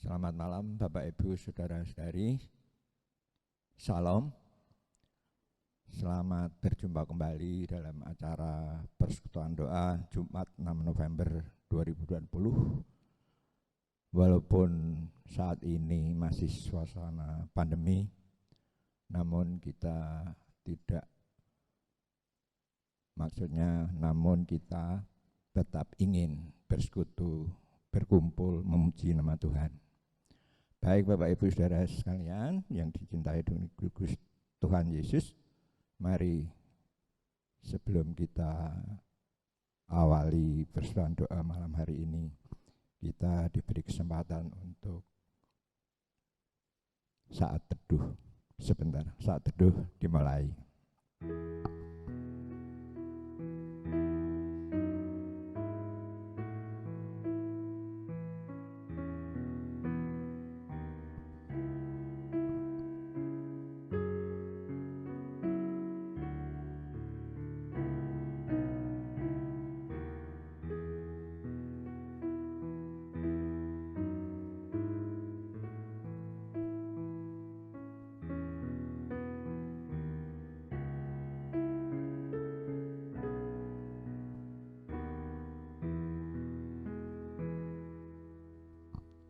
Selamat malam Bapak Ibu Saudara-saudari. Salam. Selamat berjumpa kembali dalam acara persekutuan doa Jumat 6 November 2020. Walaupun saat ini masih suasana pandemi, namun kita tetap ingin bersekutu, berkumpul, memuji nama Tuhan. Baik Bapak Ibu Saudara sekalian yang dicintai Tuhan Yesus, mari sebelum kita awali persekutuan doa malam hari ini, kita diberi kesempatan untuk saat teduh. Sebentar, saat teduh dimulai.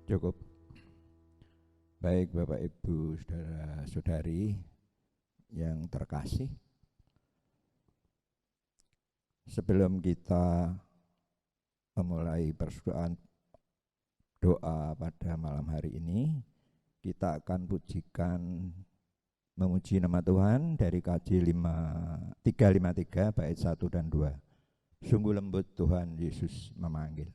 Cukup. Baik Bapak Ibu Saudara-saudari yang terkasih, sebelum kita memulai persekutuan doa pada malam hari ini, kita akan memuji nama Tuhan dari KJ 353 bait 1 dan 2. Sungguh lembut Tuhan Yesus memanggil.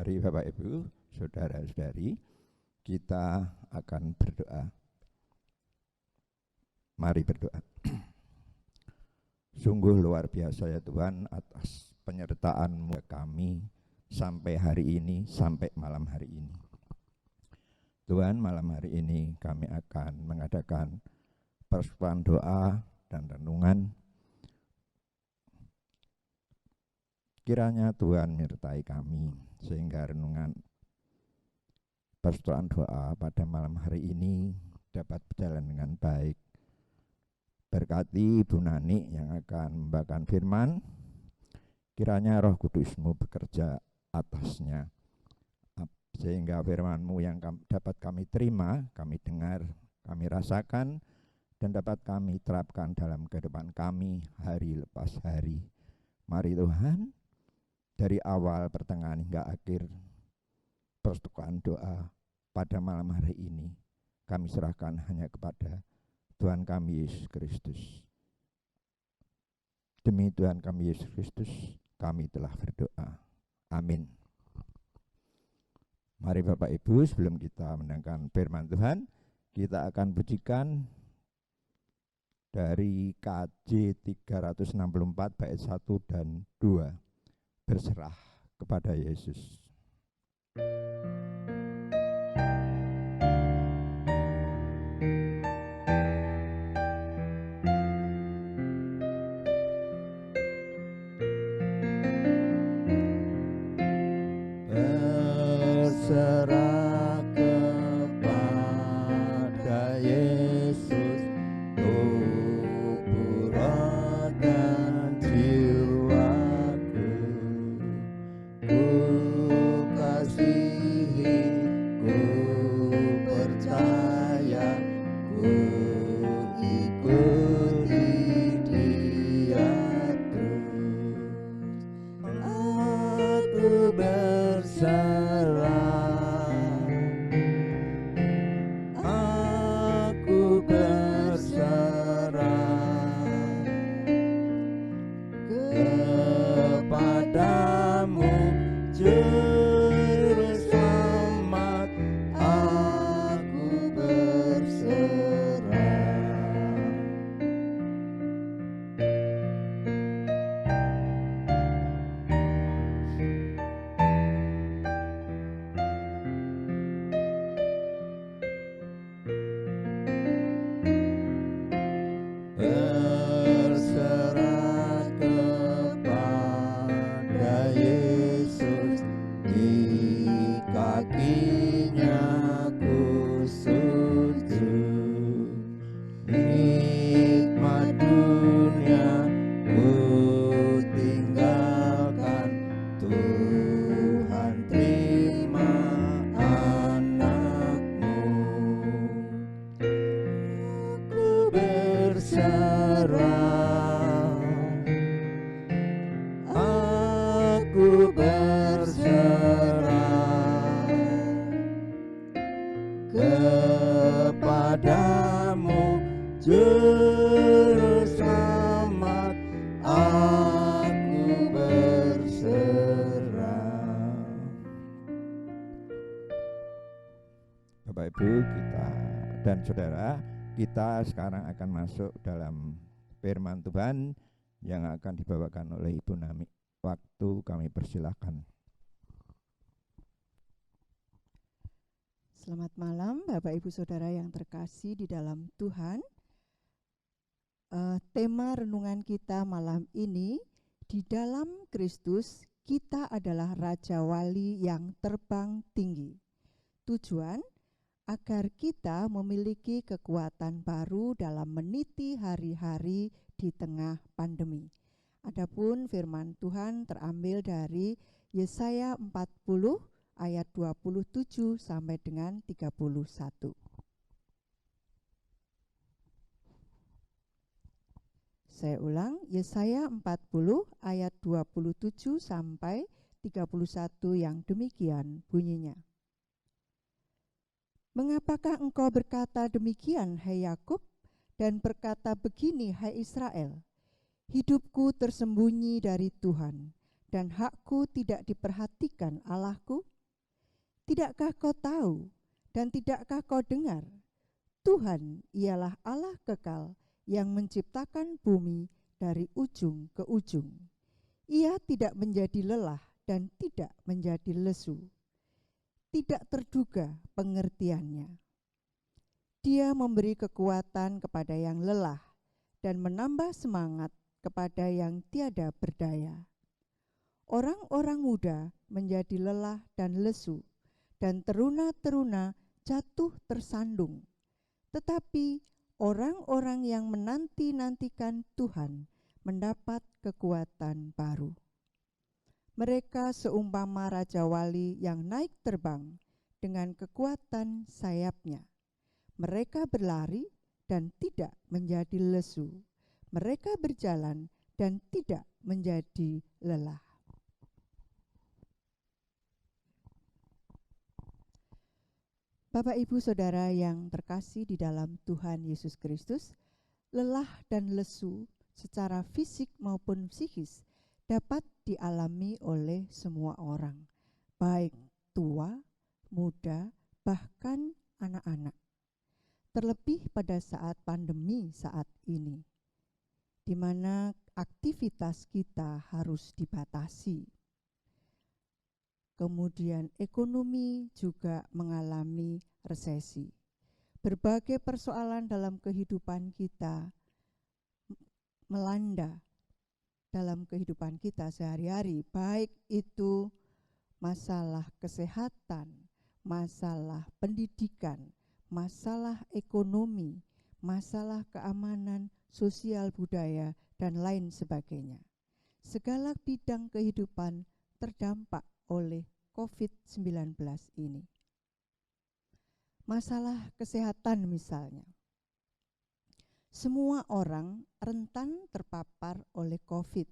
Mari Bapak Ibu, Saudara-saudari, kita akan berdoa. Mari berdoa. Sungguh luar biasa ya Tuhan atas penyertaan-Mu kami sampai hari ini, sampai malam hari ini. Tuhan, malam hari ini kami akan mengadakan persekutuan doa dan renungan Kiranya Tuhan menyertai kami sehingga renungan persekutuan doa pada malam hari ini dapat berjalan dengan baik. Berkati Ibu Nani yang akan membawakan firman, kiranya Roh Kudus-Mu bekerja atasnya, sehingga firman-Mu yang dapat kami terima, kami dengar, kami rasakan, dan dapat kami terapkan dalam kehidupan kami hari lepas hari. Mari Tuhan, dari awal, pertengahan hingga akhir persekutuan doa pada malam hari ini, kami serahkan hanya kepada Tuhan kami Yesus Kristus. Demi Tuhan kami Yesus Kristus, kami telah berdoa. Amin. Mari Bapak Ibu, sebelum kita mendengarkan firman Tuhan, kita akan pujikan dari KJ 364 bait 1 dan 2. Berserah kepada Yesus. Berserah kepada Yesus, tubuh, roh dan jiwaku. Ku kasihi, ku percaya, ku ikuti Dia terus. Aku berserah, aku berserah kepadamu, Juru Selamat. Aku berserah. Berserah kepada Yesus, di kakinya ku sujud. Nikmat dunia ku tinggalkan, Tuhan terima anak-Mu. Aku berserah, aku berserah kepadamu, Juru Selamat. Aku berserah. Bapak Ibu kita dan saudara, kita sekarang akan masuk dalam firman Tuhan yang akan dibawakan oleh Ibu Nami. Waktu kami persilahkan. Selamat malam Bapak Ibu Saudara yang terkasih di dalam Tuhan. Tema renungan kita malam ini, di dalam Kristus kita adalah Raja Wali yang terbang tinggi. Tujuan agar kita memiliki kekuatan baru dalam meniti hari-hari di tengah pandemi. Adapun firman Tuhan terambil dari Yesaya 40 ayat 27 sampai dengan 31. Saya ulang, Yesaya 40 ayat 27 sampai 31 yang demikian bunyinya. Mengapakah engkau berkata demikian, hai Yakub, dan berkata begini, hai Israel? Hidupku tersembunyi dari Tuhan, dan hakku tidak diperhatikan Allahku. Tidakkah kau tahu, dan tidakkah kau dengar? Tuhan ialah Allah kekal, yang menciptakan bumi dari ujung ke ujung. Ia tidak menjadi lelah dan tidak menjadi lesu. Tidak terduga pengertiannya. Dia memberi kekuatan kepada yang lelah dan menambah semangat kepada yang tiada berdaya. Orang-orang muda menjadi lelah dan lesu, dan teruna-teruna jatuh tersandung. Tetapi orang-orang yang menanti-nantikan Tuhan mendapat kekuatan baru. Mereka seumpama raja wali yang naik terbang dengan kekuatan sayapnya. Mereka berlari dan tidak menjadi lesu. Mereka berjalan dan tidak menjadi lelah. Bapak, Ibu, Saudara yang terkasih di dalam Tuhan Yesus Kristus, lelah dan lesu secara fisik maupun psikis dapat dialami oleh semua orang, baik tua, muda, bahkan anak-anak. Terlebih pada saat pandemi saat ini, di mana aktivitas kita harus dibatasi. Kemudian ekonomi juga mengalami resesi. Berbagai persoalan dalam kehidupan kita melanda dalam kehidupan kita sehari-hari, baik itu masalah kesehatan, masalah pendidikan, masalah ekonomi, masalah keamanan sosial budaya, dan lain sebagainya. Segala bidang kehidupan terdampak oleh COVID-19 ini. Masalah kesehatan misalnya. Semua orang rentan terpapar oleh COVID.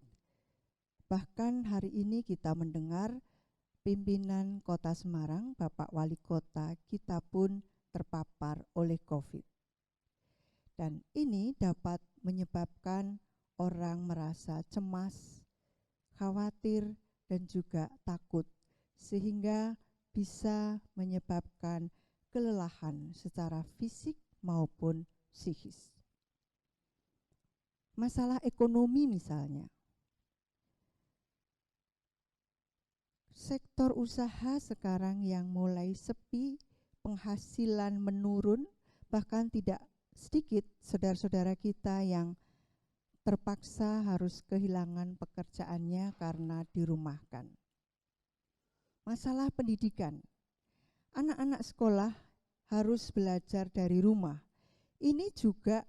Bahkan hari ini kita mendengar pimpinan Kota Semarang, Bapak Wali Kota, kita pun terpapar oleh COVID. Dan ini dapat menyebabkan orang merasa cemas, khawatir, dan juga takut, sehingga bisa menyebabkan kelelahan secara fisik maupun psikis. Masalah ekonomi misalnya. Sektor usaha sekarang yang mulai sepi, penghasilan menurun, bahkan tidak sedikit saudara-saudara kita yang terpaksa harus kehilangan pekerjaannya karena dirumahkan. Masalah pendidikan. Anak-anak sekolah harus belajar dari rumah. Ini juga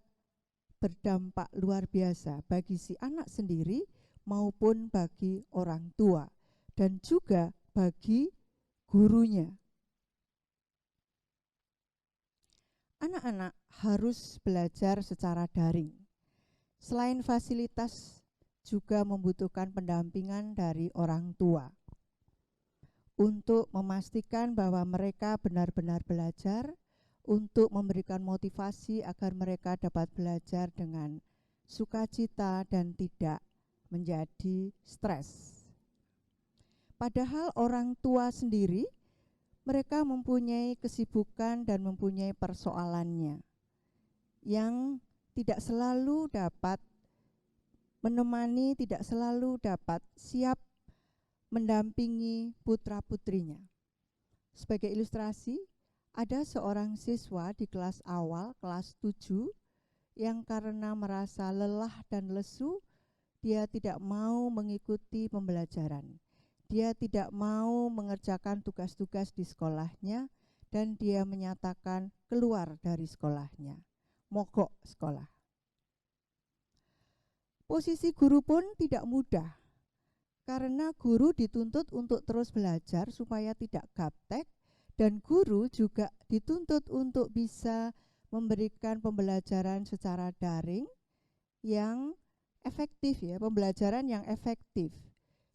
berdampak luar biasa bagi si anak sendiri maupun bagi orang tua dan juga bagi gurunya. Anak-anak harus belajar secara daring. Selain fasilitas, juga membutuhkan pendampingan dari orang tua untuk memastikan bahwa mereka benar-benar belajar, untuk memberikan motivasi agar mereka dapat belajar dengan sukacita dan tidak menjadi stres. Padahal orang tua sendiri, mereka mempunyai kesibukan dan mempunyai persoalannya yang tidak selalu dapat menemani, tidak selalu dapat siap mendampingi putra-putrinya. Sebagai ilustrasi, ada seorang siswa di kelas awal, kelas 7, yang karena merasa lelah dan lesu, dia tidak mau mengikuti pembelajaran. Dia tidak mau mengerjakan tugas-tugas di sekolahnya, dan dia menyatakan keluar dari sekolahnya, mogok sekolah. Posisi guru pun tidak mudah, karena guru dituntut untuk terus belajar supaya tidak gaptek, dan guru juga dituntut untuk bisa memberikan pembelajaran secara daring yang efektif, ya, pembelajaran yang efektif.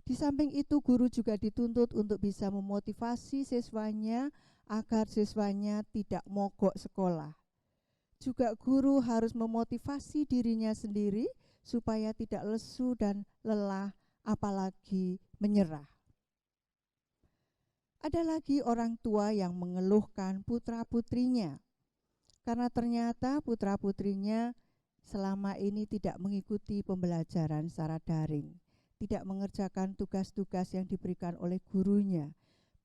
Di samping itu, guru juga dituntut untuk bisa memotivasi siswanya agar siswanya tidak mogok sekolah. Juga guru harus memotivasi dirinya sendiri supaya tidak lesu dan lelah, apalagi menyerah. Ada lagi orang tua yang mengeluhkan putra-putrinya, karena ternyata putra-putrinya selama ini tidak mengikuti pembelajaran secara daring, tidak mengerjakan tugas-tugas yang diberikan oleh gurunya.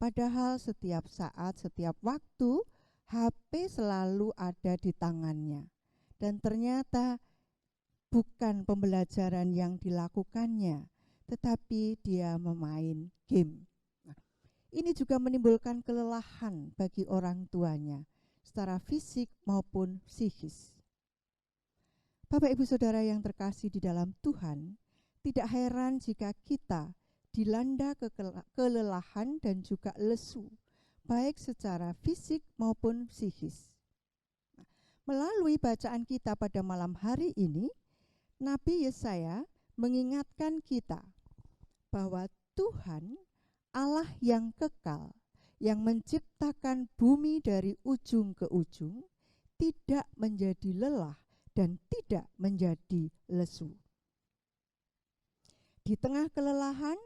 Padahal setiap saat, setiap waktu, HP selalu ada di tangannya. Dan ternyata bukan pembelajaran yang dilakukannya, tetapi dia memain game. Nah, ini juga menimbulkan kelelahan bagi orang tuanya, secara fisik maupun psikis. Bapak Ibu Saudara yang terkasih di dalam Tuhan, tidak heran jika kita dilanda kelelahan dan juga lesu, baik secara fisik maupun psikis. Melalui bacaan kita pada malam hari ini, Nabi Yesaya mengingatkan kita bahwa Tuhan Allah yang kekal, yang menciptakan bumi dari ujung ke ujung, tidak menjadi lelah dan tidak menjadi lesu. Di tengah kelelahan,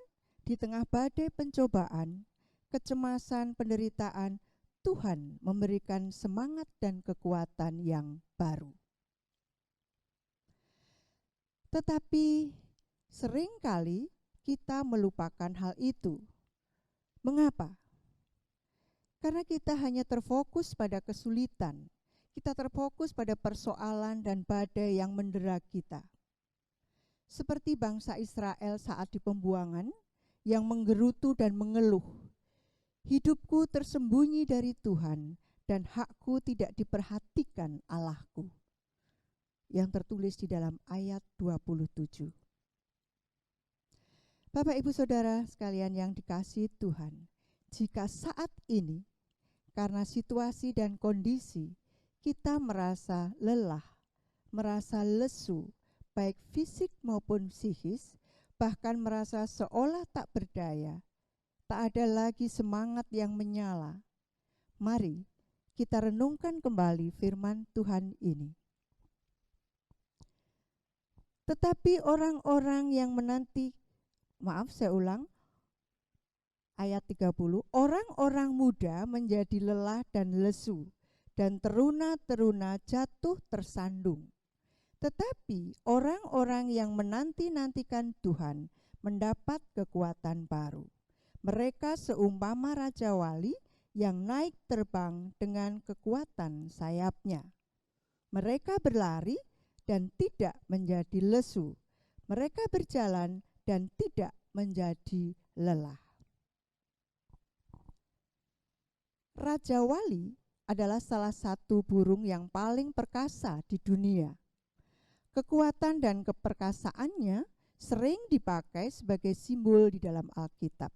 di tengah badai pencobaan, kecemasan, penderitaan, Tuhan memberikan semangat dan kekuatan yang baru. Tetapi seringkali kita melupakan hal itu. Mengapa? Karena kita hanya terfokus pada kesulitan. Kita terfokus pada persoalan dan badai yang mendera kita. Seperti bangsa Israel saat di pembuangan yang menggerutu dan mengeluh. Hidupku tersembunyi dari Tuhan dan hakku tidak diperhatikan Allahku. Yang tertulis di dalam ayat 27. Bapak Ibu Saudara sekalian yang dikasihi Tuhan, jika saat ini karena situasi dan kondisi kita merasa lelah, merasa lesu, baik fisik maupun psikis, bahkan merasa seolah tak berdaya, tak ada lagi semangat yang menyala. Mari kita renungkan kembali firman Tuhan ini. Tetapi orang-orang yang ayat 30, orang-orang muda menjadi lelah dan lesu, dan teruna-teruna jatuh tersandung. Tetapi orang-orang yang menanti-nantikan Tuhan mendapat kekuatan baru. Mereka seumpama Raja Wali yang naik terbang dengan kekuatan sayapnya. Mereka berlari dan tidak menjadi lesu. Mereka berjalan dan tidak menjadi lelah. Raja Wali adalah salah satu burung yang paling perkasa di dunia. Kekuatan dan keperkasaannya sering dipakai sebagai simbol di dalam Alkitab.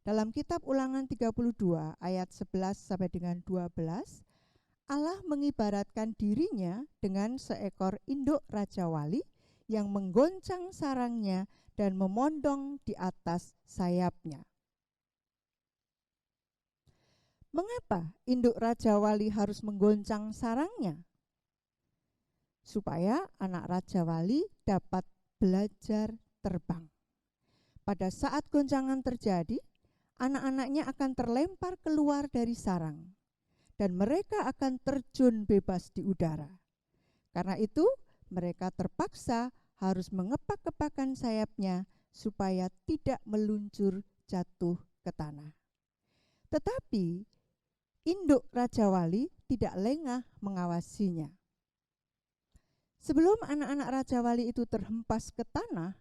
Dalam kitab Ulangan 32 ayat 11 sampai dengan 12, Allah mengibaratkan dirinya dengan seekor induk Raja Wali yang menggoncang sarangnya dan memondong di atas sayapnya. Mengapa induk Raja Wali harus menggoncang sarangnya? Supaya anak Raja Wali dapat belajar terbang. Pada saat goncangan terjadi, anak-anaknya akan terlempar keluar dari sarang dan mereka akan terjun bebas di udara. Karena itu, mereka terpaksa harus mengepak-kepakkan sayapnya supaya tidak meluncur jatuh ke tanah. Tetapi induk Raja Wali tidak lengah mengawasinya. Sebelum anak-anak Raja Wali itu terhempas ke tanah,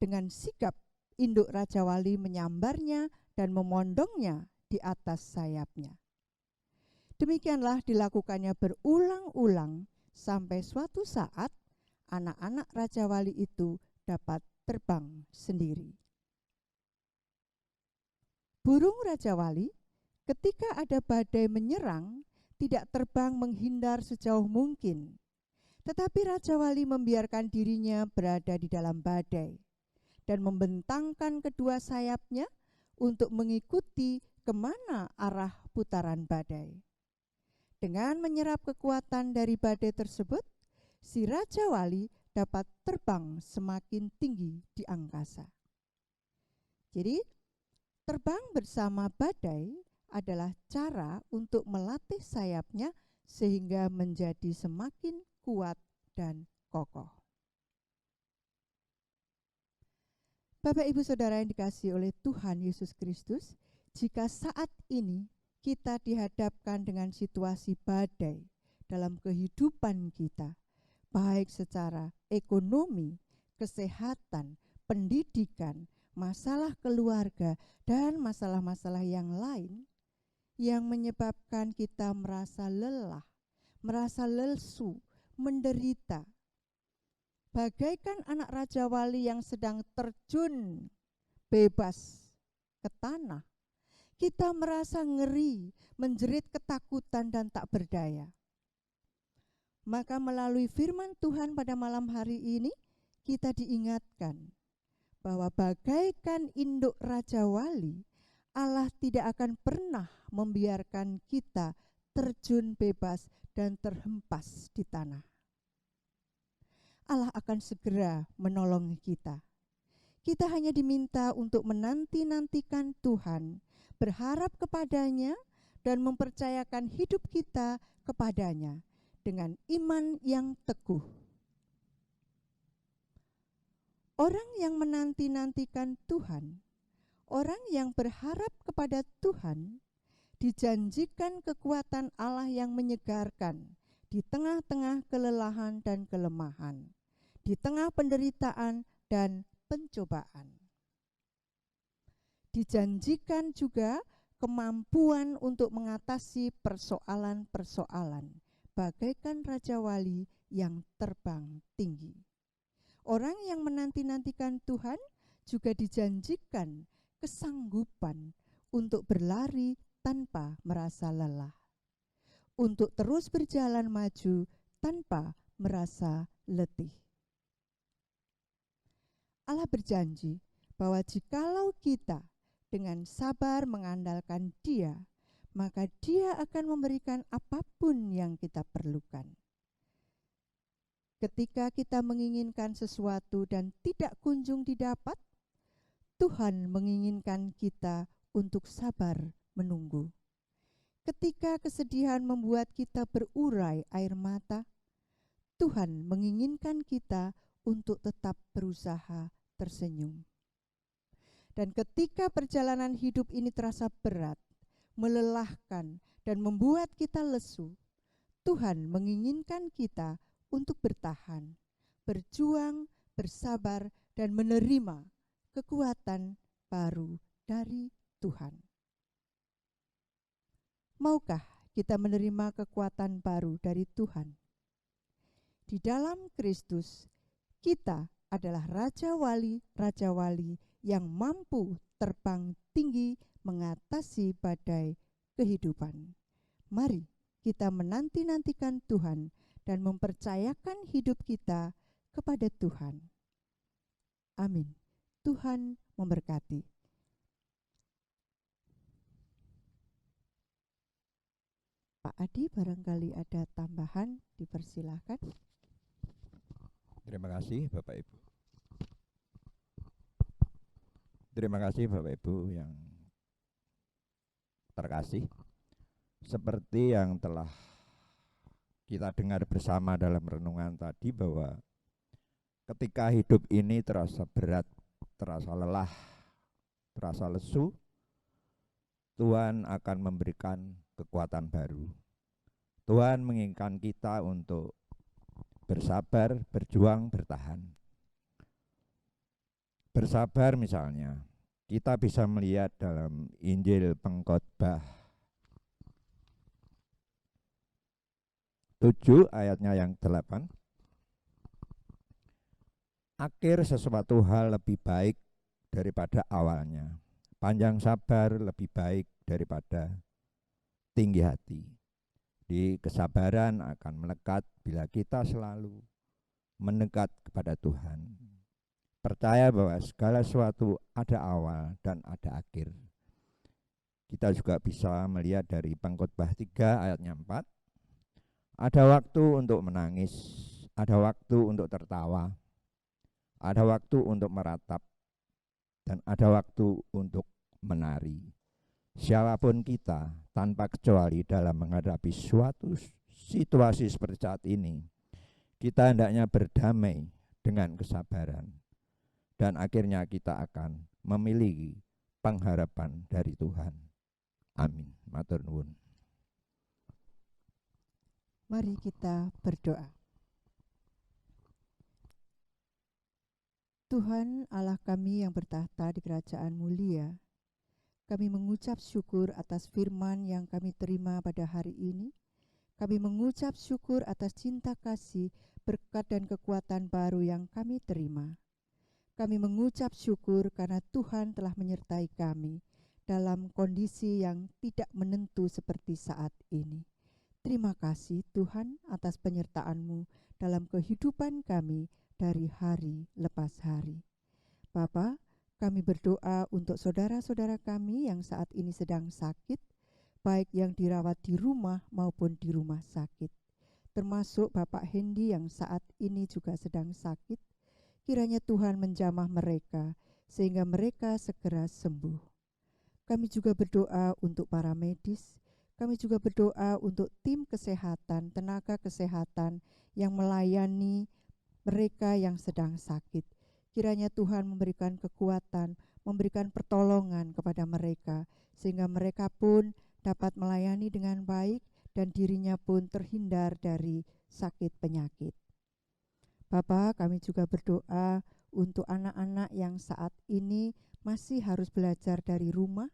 dengan sigap induk Raja Wali menyambarnya dan memondongnya di atas sayapnya. Demikianlah dilakukannya berulang-ulang sampai suatu saat anak-anak Raja Wali itu dapat terbang sendiri. Burung Raja Wali ketika ada badai menyerang, tidak terbang menghindar sejauh mungkin. Tetapi Raja Wali membiarkan dirinya berada di dalam badai dan membentangkan kedua sayapnya untuk mengikuti kemana arah putaran badai. Dengan menyerap kekuatan dari badai tersebut, si Raja Wali dapat terbang semakin tinggi di angkasa. Jadi, terbang bersama badai adalah cara untuk melatih sayapnya sehingga menjadi semakin kuat dan kokoh. Bapak Ibu Saudara yang dikasihi oleh Tuhan Yesus Kristus, jika saat ini kita dihadapkan dengan situasi badai dalam kehidupan kita, baik secara ekonomi, kesehatan, pendidikan, masalah keluarga, dan masalah-masalah yang lain yang menyebabkan kita merasa lelah, merasa lesu, menderita. Bagaikan anak Raja Wali yang sedang terjun bebas ke tanah, kita merasa ngeri, menjerit ketakutan dan tak berdaya. Maka melalui firman Tuhan pada malam hari ini, kita diingatkan bahwa bagaikan induk Raja Wali, Allah tidak akan pernah membiarkan kita terjun bebas dan terhempas di tanah. Allah akan segera menolong kita. Kita hanya diminta untuk menanti-nantikan Tuhan, berharap kepadanya, dan mempercayakan hidup kita kepadanya dengan iman yang teguh. Orang yang menanti-nantikan Tuhan, orang yang berharap kepada Tuhan, dijanjikan kekuatan Allah yang menyegarkan di tengah-tengah kelelahan dan kelemahan, di tengah penderitaan dan pencobaan. Dijanjikan juga kemampuan untuk mengatasi persoalan-persoalan, bagaikan Raja Wali yang terbang tinggi. Orang yang menanti-nantikan Tuhan juga dijanjikan kesanggupan untuk berlari tanpa merasa lelah, untuk terus berjalan maju tanpa merasa letih. Allah berjanji bahwa jikalau kita dengan sabar mengandalkan Dia, maka Dia akan memberikan apapun yang kita perlukan. Ketika kita menginginkan sesuatu dan tidak kunjung didapat, Tuhan menginginkan kita untuk sabar menunggu. Ketika kesedihan membuat kita berurai air mata, Tuhan menginginkan kita untuk tetap berusaha tersenyum. Dan ketika perjalanan hidup ini terasa berat, melelahkan, dan membuat kita lesu, Tuhan menginginkan kita untuk bertahan, berjuang, bersabar, dan menerima kekuatan baru dari Tuhan. Maukah kita menerima kekuatan baru dari Tuhan? Di dalam Kristus, kita adalah Raja Wali yang mampu terbang tinggi mengatasi badai kehidupan. Mari kita menanti-nantikan Tuhan dan mempercayakan hidup kita kepada Tuhan. Amin. Tuhan memberkati. Pak Adi, barangkali ada tambahan, dipersilahkan. Terima kasih Bapak Ibu. Terima kasih Bapak Ibu yang terkasih. Seperti yang telah kita dengar bersama dalam renungan tadi, bahwa ketika hidup ini terasa berat, terasa lelah, terasa lesu, Tuhan akan memberikan kekuatan baru. Tuhan menginginkan kita untuk bersabar, berjuang, bertahan. Bersabar misalnya, kita bisa melihat dalam Injil Pengkhotbah 7 ayatnya yang 8. Akhir sesuatu hal lebih baik daripada awalnya. Panjang sabar lebih baik daripada tinggi hati. Di kesabaran akan melekat bila kita selalu mendekat kepada Tuhan. Percaya bahwa segala sesuatu ada awal dan ada akhir. Kita juga bisa melihat dari Pengkhotbah 3 ayatnya 4. Ada waktu untuk menangis, ada waktu untuk tertawa, ada waktu untuk meratap, dan ada waktu untuk menari. Siapapun kita, tanpa kecuali dalam menghadapi suatu situasi seperti saat ini, kita hendaknya berdamai dengan kesabaran. Dan akhirnya kita akan memiliki pengharapan dari Tuhan. Amin. Matur nuwun. Mari kita berdoa. Tuhan Allah kami yang bertahta di kerajaan mulia, kami mengucap syukur atas firman yang kami terima pada hari ini. Kami mengucap syukur atas cinta kasih, berkat dan kekuatan baru yang kami terima. Kami mengucap syukur karena Tuhan telah menyertai kami dalam kondisi yang tidak menentu seperti saat ini. Terima kasih Tuhan atas penyertaan-Mu dalam kehidupan kami dari hari lepas hari. Bapa, kami berdoa untuk saudara-saudara kami yang saat ini sedang sakit, baik yang dirawat di rumah maupun di rumah sakit. Termasuk Bapak Hendy yang saat ini juga sedang sakit. Kiranya Tuhan menjamah mereka sehingga mereka segera sembuh. Kami juga berdoa untuk para medis. Kami juga berdoa untuk tim kesehatan, tenaga kesehatan yang melayani mereka yang sedang sakit. Kiranya Tuhan memberikan kekuatan, memberikan pertolongan kepada mereka, sehingga mereka pun dapat melayani dengan baik dan dirinya pun terhindar dari sakit penyakit. Bapa, kami juga berdoa untuk anak-anak yang saat ini masih harus belajar dari rumah.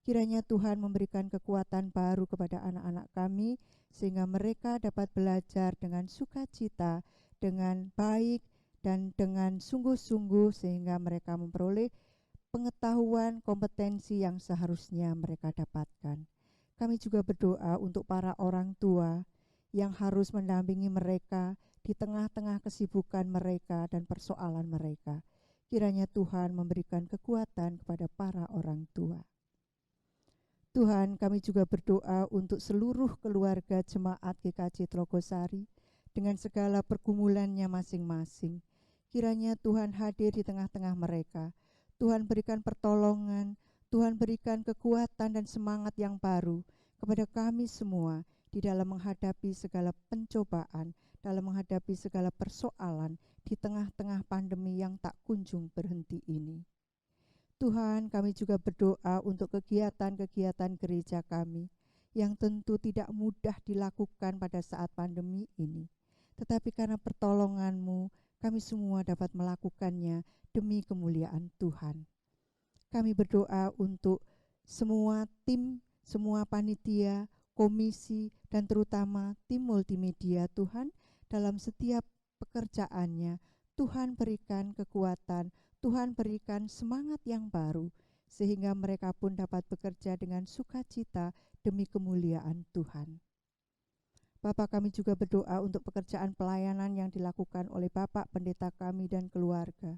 Kiranya Tuhan memberikan kekuatan baru kepada anak-anak kami, sehingga mereka dapat belajar dengan sukacita, dengan baik, dan dengan sungguh-sungguh, sehingga mereka memperoleh pengetahuan, kompetensi yang seharusnya mereka dapatkan. Kami juga berdoa untuk para orang tua yang harus mendampingi mereka di tengah-tengah kesibukan mereka dan persoalan mereka. Kiranya Tuhan memberikan kekuatan kepada para orang tua. Tuhan, kami juga berdoa untuk seluruh keluarga jemaat GKJ Tlogosari dengan segala pergumulannya masing-masing. Kiranya Tuhan hadir di tengah-tengah mereka. Tuhan berikan pertolongan, Tuhan berikan kekuatan dan semangat yang baru kepada kami semua di dalam menghadapi segala pencobaan, dalam menghadapi segala persoalan di tengah-tengah pandemi yang tak kunjung berhenti ini. Tuhan, kami juga berdoa untuk kegiatan-kegiatan gereja kami yang tentu tidak mudah dilakukan pada saat pandemi ini. Tetapi karena pertolongan-Mu, kami semua dapat melakukannya demi kemuliaan Tuhan. Kami berdoa untuk semua tim, semua panitia, komisi, dan terutama tim multimedia Tuhan dalam setiap pekerjaannya. Tuhan berikan kekuatan, Tuhan berikan semangat yang baru, sehingga mereka pun dapat bekerja dengan sukacita demi kemuliaan Tuhan. Bapa, kami juga berdoa untuk pekerjaan pelayanan yang dilakukan oleh Bapak Pendeta kami dan keluarga,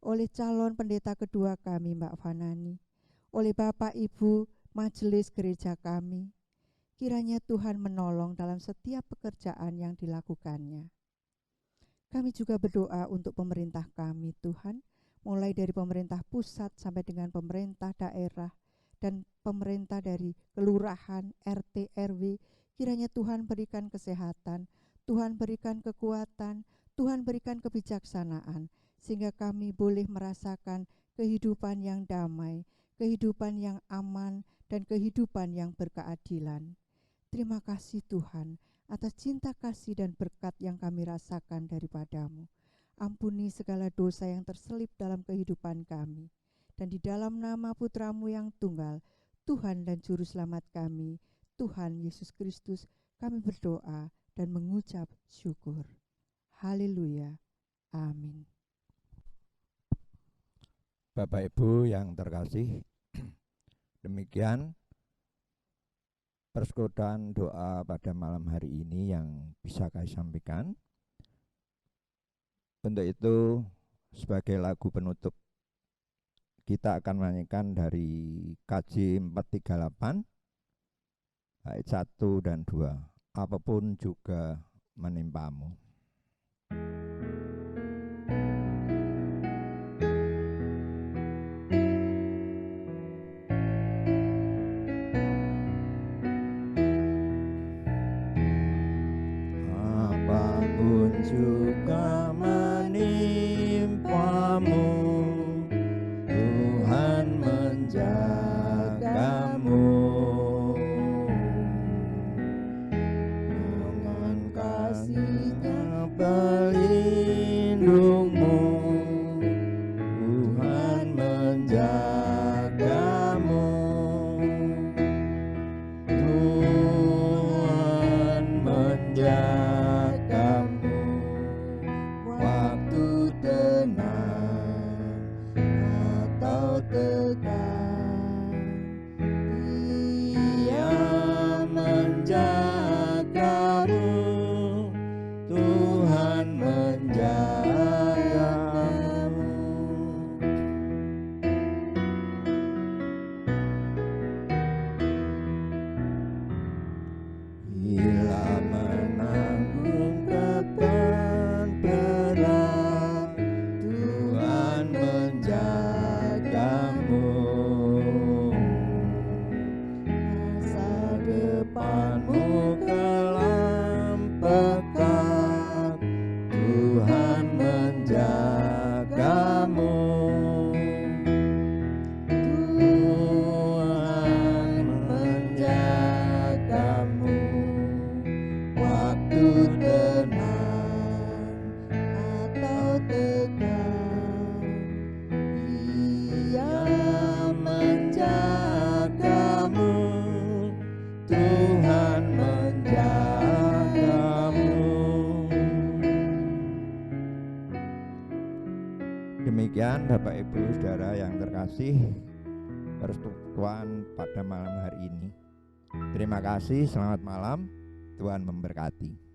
oleh calon pendeta kedua kami Mbak Fanani, oleh Bapak Ibu Majelis Gereja kami. Kiranya Tuhan menolong dalam setiap pekerjaan yang dilakukannya. Kami juga berdoa untuk pemerintah kami Tuhan, mulai dari pemerintah pusat sampai dengan pemerintah daerah dan pemerintah dari kelurahan, RT, RW. Kiranya Tuhan berikan kesehatan, Tuhan berikan kekuatan, Tuhan berikan kebijaksanaan, sehingga kami boleh merasakan kehidupan yang damai, kehidupan yang aman, dan kehidupan yang berkeadilan. Terima kasih Tuhan atas cinta kasih dan berkat yang kami rasakan daripada-Mu. Ampuni segala dosa yang terselip dalam kehidupan kami. Dan di dalam nama Putra-Mu yang tunggal, Tuhan dan Juru Selamat kami, Tuhan Yesus Kristus, kami berdoa dan mengucap syukur. Haleluya. Amin. Bapak Ibu yang terkasih, demikian persekutuan doa pada malam hari ini yang bisa kami sampaikan. Untuk itu, sebagai lagu penutup, kita akan menyanyikan dari KJ 438 ayat 1 dan 2. Apapun juga menimpamu. Apapun juga menimpamu, Tuhan menjagamu. Dengan kasih-Nya pelindungmu, tenang atau tegang, Ia menjagamu, Tuhan menjagamu. Bila menanggung beban berat, Tuhan menjagamu. Masa depanmu kelam pekat, Tuhan menjagamu. Tuhan menjagamu. Waktu tenang atau tegang, Ia menjagamu, Tuhan menjagamu. Demikian Bapak Ibu Saudara yang terkasih, persekutuan pada malam hari ini. Terima kasih, selamat malam, Tuhan memberkati.